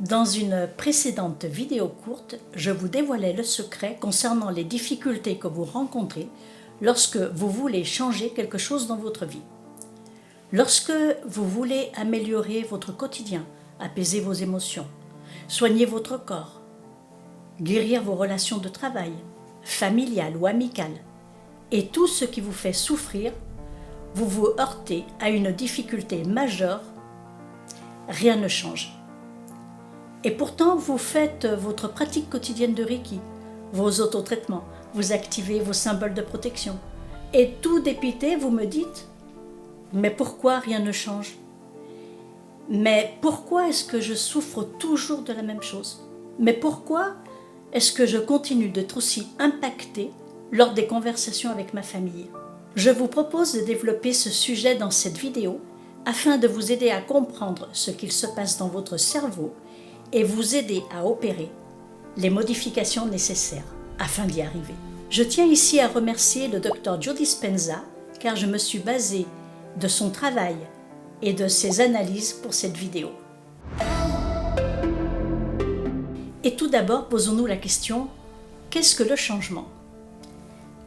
Dans une précédente vidéo courte, je vous dévoilais le secret concernant les difficultés que vous rencontrez lorsque vous voulez changer quelque chose dans votre vie. Lorsque vous voulez améliorer votre quotidien, apaiser vos émotions, soigner votre corps, guérir vos relations de travail, familiales ou amicales, et tout ce qui vous fait souffrir, vous vous heurtez à une difficulté majeure, rien ne change. Et pourtant, vous faites votre pratique quotidienne de Reiki, vos autotraitements, vous activez vos symboles de protection. Et tout dépité, vous me dites, mais pourquoi rien ne change? Mais pourquoi est-ce que je souffre toujours de la même chose? Mais pourquoi est-ce que je continue d'être aussi impactée lors des conversations avec ma famille? Je vous propose de développer ce sujet dans cette vidéo afin de vous aider à comprendre ce qu'il se passe dans votre cerveau et vous aider à opérer les modifications nécessaires afin d'y arriver. Je tiens ici à remercier le Dr Joe Dispenza car je me suis basée de son travail et de ses analyses pour cette vidéo. Et tout d'abord, posons-nous la question, qu'est-ce que le changement?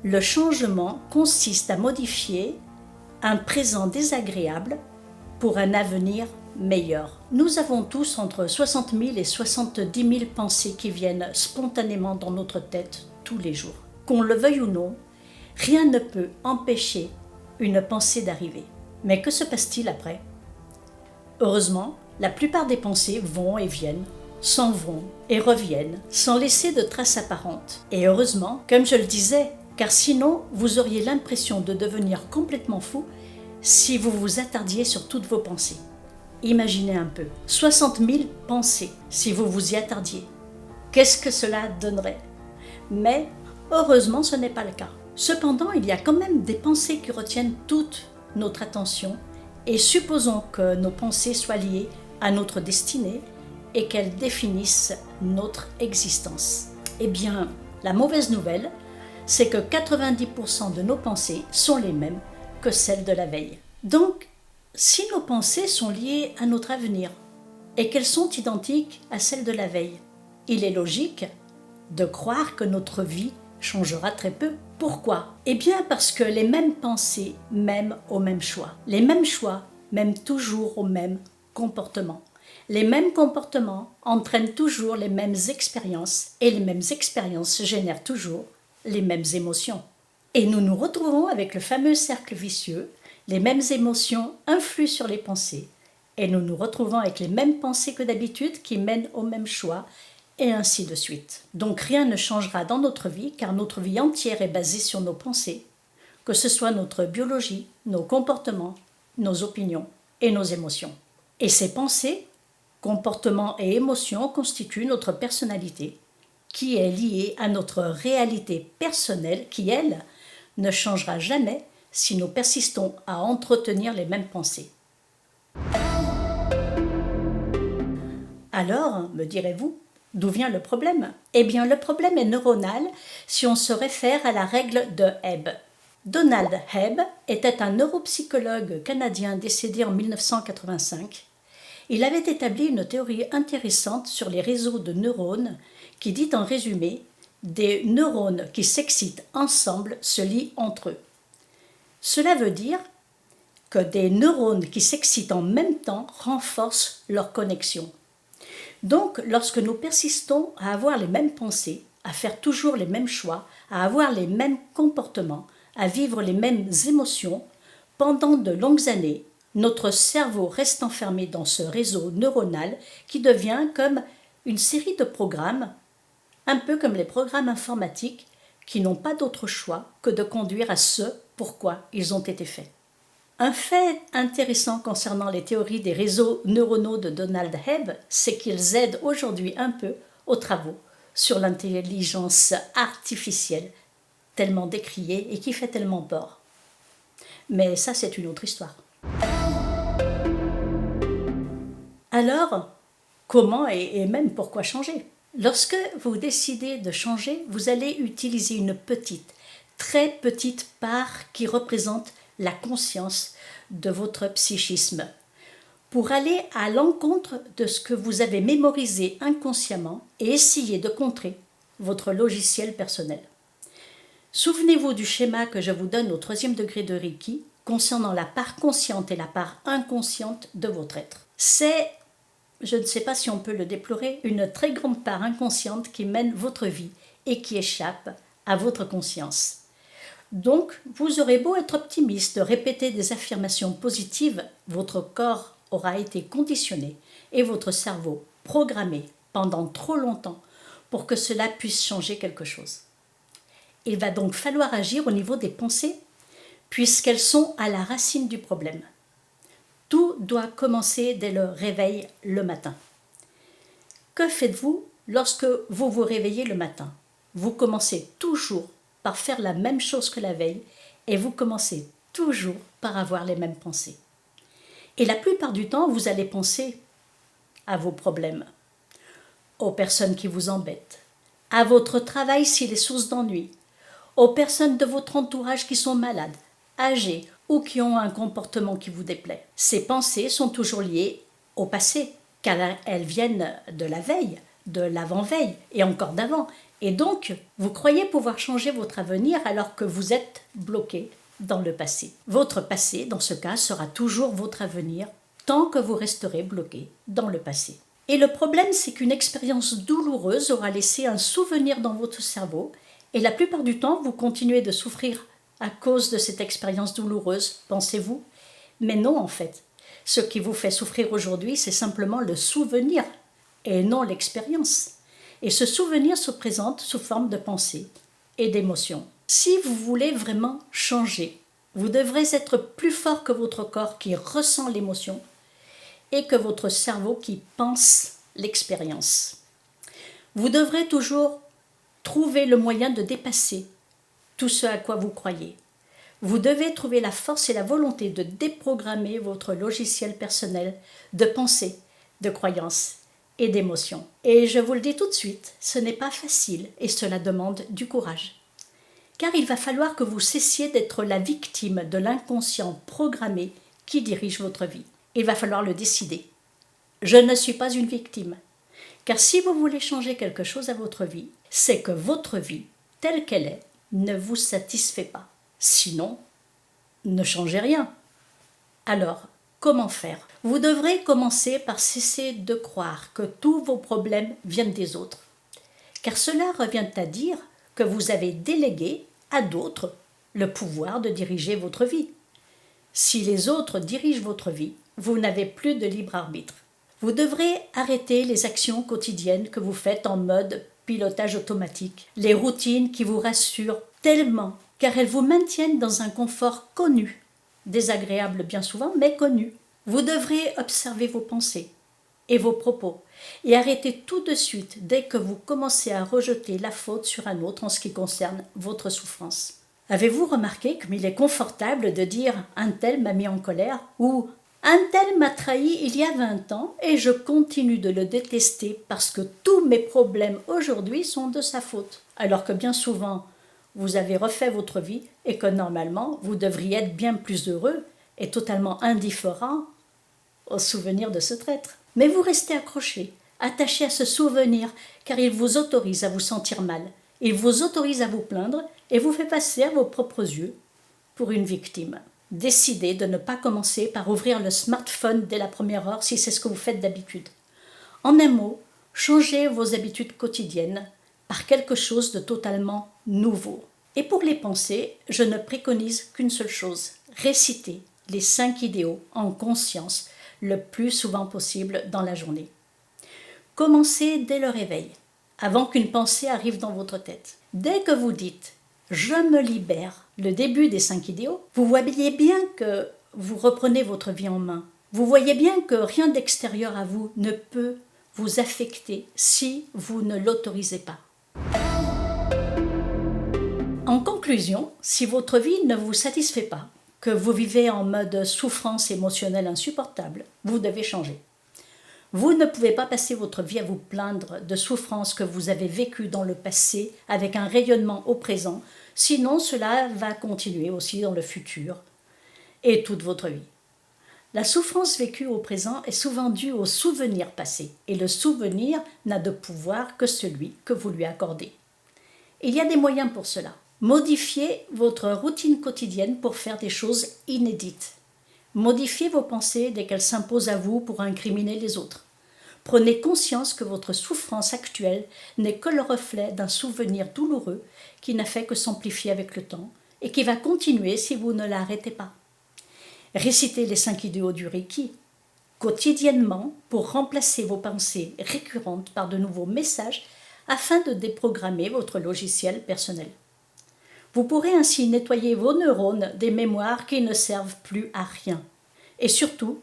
Le changement consiste à modifier un présent désagréable pour un avenir meilleur. Nous avons tous entre 60 000 et 70 000 pensées qui viennent spontanément dans notre tête tous les jours. Qu'on le veuille ou non, rien ne peut empêcher une pensée d'arriver. Mais que se passe-t-il après? Heureusement, la plupart des pensées vont et viennent, s'en vont et reviennent, sans laisser de traces apparentes. Et heureusement, comme je le disais, car sinon vous auriez l'impression de devenir complètement fou si vous vous attardiez sur toutes vos pensées. Imaginez un peu, 60 000 pensées si vous vous y attardiez. Qu'est-ce que cela donnerait? Mais heureusement, ce n'est pas le cas. Cependant, il y a quand même des pensées qui retiennent toute notre attention et supposons que nos pensées soient liées à notre destinée et qu'elles définissent notre existence. Eh bien, la mauvaise nouvelle, c'est que 90% de nos pensées sont les mêmes que celles de la veille. Donc, si nos pensées sont liées à notre avenir et qu'elles sont identiques à celles de la veille, il est logique de croire que notre vie changera très peu. Pourquoi? Eh bien parce que les mêmes pensées mènent aux mêmes choix. Les mêmes choix mènent toujours au même comportement. Les mêmes comportements entraînent toujours les mêmes expériences et les mêmes expériences génèrent toujours les mêmes émotions. Et nous nous retrouvons avec le fameux cercle vicieux. Les mêmes émotions influent sur les pensées et nous nous retrouvons avec les mêmes pensées que d'habitude qui mènent au même choix et ainsi de suite. Donc rien ne changera dans notre vie car notre vie entière est basée sur nos pensées, que ce soit notre biologie, nos comportements, nos opinions et nos émotions. Et ces pensées, comportements et émotions constituent notre personnalité qui est liée à notre réalité personnelle qui, elle, ne changera jamais si nous persistons à entretenir les mêmes pensées. Alors, me direz-vous, d'où vient le problème? Eh bien, le problème est neuronal si on se réfère à la règle de Hebb. Donald Hebb était un neuropsychologue canadien décédé en 1985. Il avait établi une théorie intéressante sur les réseaux de neurones qui dit en résumé « des neurones qui s'excitent ensemble se lient entre eux ». Cela veut dire que des neurones qui s'excitent en même temps renforcent leur connexion. Donc, lorsque nous persistons à avoir les mêmes pensées, à faire toujours les mêmes choix, à avoir les mêmes comportements, à vivre les mêmes émotions, pendant de longues années, notre cerveau reste enfermé dans ce réseau neuronal qui devient comme une série de programmes, un peu comme les programmes informatiques qui n'ont pas d'autre choix que de conduire à ce pourquoi ils ont été faits. Un fait intéressant concernant les théories des réseaux neuronaux de Donald Hebb, c'est qu'ils aident aujourd'hui un peu aux travaux sur l'intelligence artificielle, tellement décriée et qui fait tellement peur. Mais ça, c'est une autre histoire. Alors, comment et même pourquoi changer? Lorsque vous décidez de changer, vous allez utiliser une petite, très petite part qui représente la conscience de votre psychisme. pour aller à l'encontre de ce que vous avez mémorisé inconsciemment et essayer de contrer votre logiciel personnel. Souvenez-vous du schéma que je vous donne au 3e degré de Reiki concernant la part consciente et la part inconsciente de votre être. C'est, je ne sais pas si on peut le déplorer, une très grande part inconsciente qui mène votre vie et qui échappe à votre conscience. Donc, vous aurez beau être optimiste, répéter des affirmations positives, votre corps aura été conditionné et votre cerveau programmé pendant trop longtemps pour que cela puisse changer quelque chose. Il va donc falloir agir au niveau des pensées, puisqu'elles sont à la racine du problème. Tout doit commencer dès le réveil le matin. Que faites-vous lorsque vous vous réveillez le matin? Vous commencez toujours par faire la même chose que la veille et vous commencez toujours par avoir les mêmes pensées. Et la plupart du temps, vous allez penser à vos problèmes, aux personnes qui vous embêtent, à votre travail s'il est source d'ennui, aux personnes de votre entourage qui sont malades, âgées ou qui ont un comportement qui vous déplaît. Ces pensées sont toujours liées au passé, car elles viennent de la veille, de l'avant-veille et encore d'avant. Et donc, vous croyez pouvoir changer votre avenir alors que vous êtes bloqué dans le passé. Votre passé, dans ce cas, sera toujours votre avenir tant que vous resterez bloqué dans le passé. Et le problème, c'est qu'une expérience douloureuse aura laissé un souvenir dans votre cerveau et la plupart du temps, vous continuez de souffrir à cause de cette expérience douloureuse, pensez-vous? Mais non, en fait. Ce qui vous fait souffrir aujourd'hui, c'est simplement le souvenir et non l'expérience. Et ce souvenir se présente sous forme de pensée et d'émotion. Si vous voulez vraiment changer, vous devrez être plus fort que votre corps qui ressent l'émotion et que votre cerveau qui pense l'expérience. Vous devrez toujours trouver le moyen de dépasser tout ce à quoi vous croyez. Vous devez trouver la force et la volonté de déprogrammer votre logiciel personnel de pensée, de croyances et d'émotions. Et je vous le dis tout de suite, ce n'est pas facile et cela demande du courage. Car il va falloir que vous cessiez d'être la victime de l'inconscient programmé qui dirige votre vie. Il va falloir le décider. Je ne suis pas une victime. Car si vous voulez changer quelque chose à votre vie, c'est que votre vie, telle qu'elle est, ne vous satisfait pas. Sinon, ne changez rien. Alors, comment faire? Vous devrez commencer par cesser de croire que tous vos problèmes viennent des autres. Car cela revient à dire que vous avez délégué à d'autres le pouvoir de diriger votre vie. Si les autres dirigent votre vie, vous n'avez plus de libre arbitre. Vous devrez arrêter les actions quotidiennes que vous faites en mode pilotage automatique, les routines qui vous rassurent tellement, car elles vous maintiennent dans un confort connu, désagréable bien souvent, mais connu. Vous devrez observer vos pensées et vos propos et arrêter tout de suite dès que vous commencez à rejeter la faute sur un autre en ce qui concerne votre souffrance. Avez-vous remarqué comme il est confortable de dire « un tel m'a mis en colère » ou « un tel m'a trahi il y a 20 ans et je continue de le détester parce que tous mes problèmes aujourd'hui sont de sa faute » alors que bien souvent vous avez refait votre vie et que normalement vous devriez être bien plus heureux et totalement indifférent au souvenir de ce traître. Mais vous restez accroché, attaché à ce souvenir car il vous autorise à vous sentir mal, il vous autorise à vous plaindre et vous fait passer à vos propres yeux pour une victime. Décidez de ne pas commencer par ouvrir le smartphone dès la première heure si c'est ce que vous faites d'habitude. En un mot, changez vos habitudes quotidiennes par quelque chose de totalement nouveau. Et pour les pensées, je ne préconise qu'une seule chose, réciter les 5 idéaux en conscience le plus souvent possible dans la journée. Commencez dès le réveil, avant qu'une pensée arrive dans votre tête. Dès que vous dites « je me libère », le début des 5 idéaux, vous voyez bien que vous reprenez votre vie en main. Vous voyez bien que rien d'extérieur à vous ne peut vous affecter si vous ne l'autorisez pas. En conclusion, si votre vie ne vous satisfait pas, que vous vivez en mode souffrance émotionnelle insupportable, vous devez changer. Vous ne pouvez pas passer votre vie à vous plaindre de souffrances que vous avez vécues dans le passé avec un rayonnement au présent, sinon cela va continuer aussi dans le futur et toute votre vie. La souffrance vécue au présent est souvent due au souvenir passé, et le souvenir n'a de pouvoir que celui que vous lui accordez. Il y a des moyens pour cela. Modifiez votre routine quotidienne pour faire des choses inédites. Modifiez vos pensées dès qu'elles s'imposent à vous pour incriminer les autres. Prenez conscience que votre souffrance actuelle n'est que le reflet d'un souvenir douloureux qui n'a fait que s'amplifier avec le temps et qui va continuer si vous ne l'arrêtez pas. Récitez les 5 idéaux du Reiki quotidiennement pour remplacer vos pensées récurrentes par de nouveaux messages afin de déprogrammer votre logiciel personnel. Vous pourrez ainsi nettoyer vos neurones des mémoires qui ne servent plus à rien. Et surtout,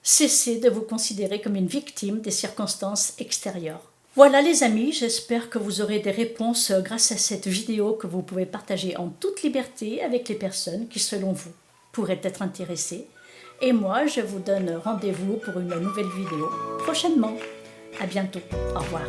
cessez de vous considérer comme une victime des circonstances extérieures. Voilà les amis, j'espère que vous aurez des réponses grâce à cette vidéo que vous pouvez partager en toute liberté avec les personnes qui, selon vous, pourraient être intéressées. Et moi, je vous donne rendez-vous pour une nouvelle vidéo prochainement. À bientôt. Au revoir.